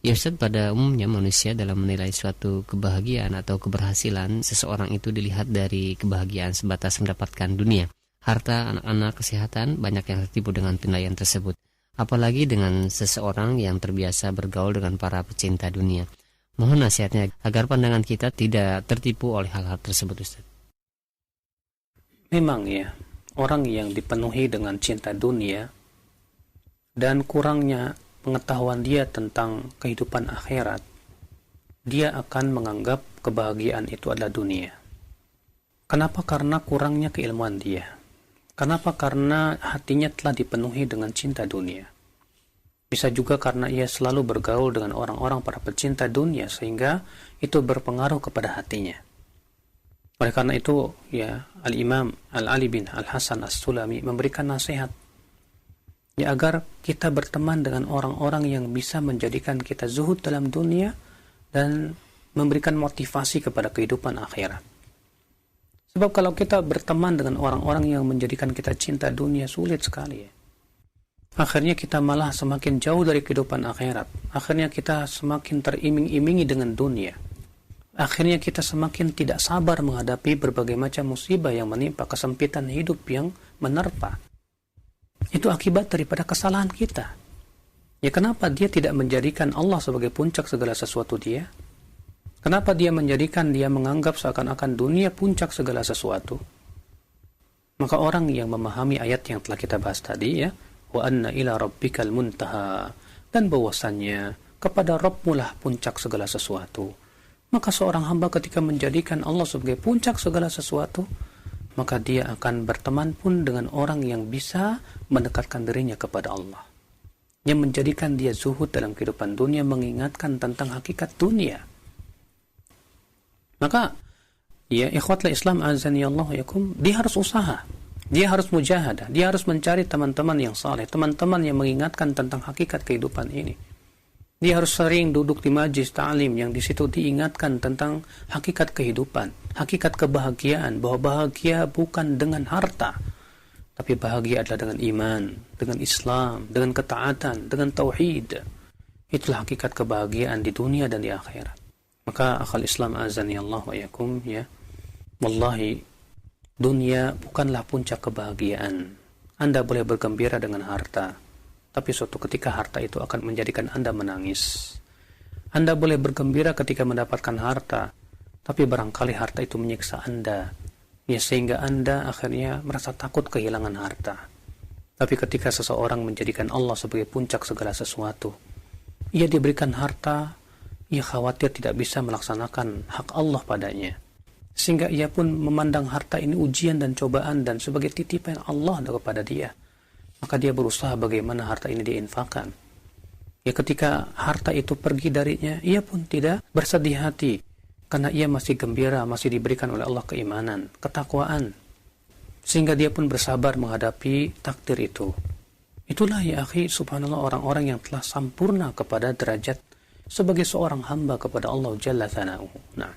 Ya Ustaz, pada umumnya manusia dalam menilai suatu kebahagiaan atau keberhasilan seseorang itu dilihat dari kebahagiaan sebatas mendapatkan dunia, harta, anak-anak, kesehatan. Banyak yang tertipu dengan penilaian tersebut, apalagi dengan seseorang yang terbiasa bergaul dengan para pecinta dunia. Mohon nasihatnya agar pandangan kita tidak tertipu oleh hal-hal tersebut, Ustaz. Memang ya, orang yang dipenuhi dengan cinta dunia dan kurangnya pengetahuan dia tentang kehidupan akhirat, dia akan menganggap kebahagiaan itu adalah dunia. Kenapa? Karena kurangnya keilmuan dia. Kenapa? Karena hatinya telah dipenuhi dengan cinta dunia. Bisa juga karena ia selalu bergaul dengan orang-orang para pecinta dunia, sehingga itu berpengaruh kepada hatinya. Oleh karena itu, ya, Al-Imam Al-Ali bin Al-Hasan As-Sulami memberikan nasihat, ya, agar kita berteman dengan orang-orang yang bisa menjadikan kita zuhud dalam dunia dan memberikan motivasi kepada kehidupan akhirat. Sebab kalau kita berteman dengan orang-orang yang menjadikan kita cinta dunia, sulit sekali ya. Akhirnya kita malah semakin jauh dari kehidupan akhirat. Akhirnya kita semakin teriming-imingi dengan dunia. Akhirnya kita semakin tidak sabar menghadapi berbagai macam musibah yang menimpa, kesempitan hidup yang menerpa. Itu akibat daripada kesalahan kita. Ya, kenapa dia tidak menjadikan Allah sebagai puncak segala sesuatu dia? Kenapa dia menganggap seakan-akan dunia puncak segala sesuatu? Maka orang yang memahami ayat yang telah kita bahas tadi, ya, wa anna ila rabbikal muntaha, dan bahwasannya kepada Rabbmu lah puncak segala sesuatu. Maka seorang hamba ketika menjadikan Allah sebagai puncak segala sesuatu, maka dia akan berteman pun dengan orang yang bisa mendekatkan dirinya kepada Allah, yang menjadikan dia zuhud dalam kehidupan dunia, mengingatkan tentang hakikat dunia. Maka ya, ikhwatul Islam azani Allah yakum, dia harus usaha, dia harus mujahadah, dia harus mencari teman-teman yang saleh, teman-teman yang mengingatkan tentang hakikat kehidupan ini. Dia harus sering duduk di majlis ta'lim yang di situ diingatkan tentang hakikat kehidupan, hakikat kebahagiaan, bahwa bahagia bukan dengan harta, tapi bahagia adalah dengan iman, dengan Islam, dengan ketaatan, dengan tauhid. Itulah hakikat kebahagiaan di dunia dan di akhirat. Maka akhal Islam azani Allah wa yakum, ya, wallahi dunia bukanlah puncak kebahagiaan. Anda boleh bergembira dengan harta, tapi suatu ketika harta itu akan menjadikan Anda menangis. Anda boleh bergembira ketika mendapatkan harta, tapi barangkali harta itu menyiksa Anda, ya, sehingga Anda akhirnya merasa takut kehilangan harta. Tapi ketika seseorang menjadikan Allah sebagai puncak segala sesuatu, ia diberikan harta, ia khawatir tidak bisa melaksanakan hak Allah padanya, sehingga ia pun memandang harta ini ujian dan cobaan dan sebagai titipan Allah kepada dia. Maka dia berusaha bagaimana harta ini diinfakkan. Ya, ketika harta itu pergi darinya, ia pun tidak bersedih hati, karena ia masih gembira, masih diberikan oleh Allah keimanan, ketakwaan, sehingga dia pun bersabar menghadapi takdir itu. Itulah ya akhi, subhanallah, orang-orang yang telah sempurna kepada derajat sebagai seorang hamba kepada Allah Jalla Thana'uhu. Nah,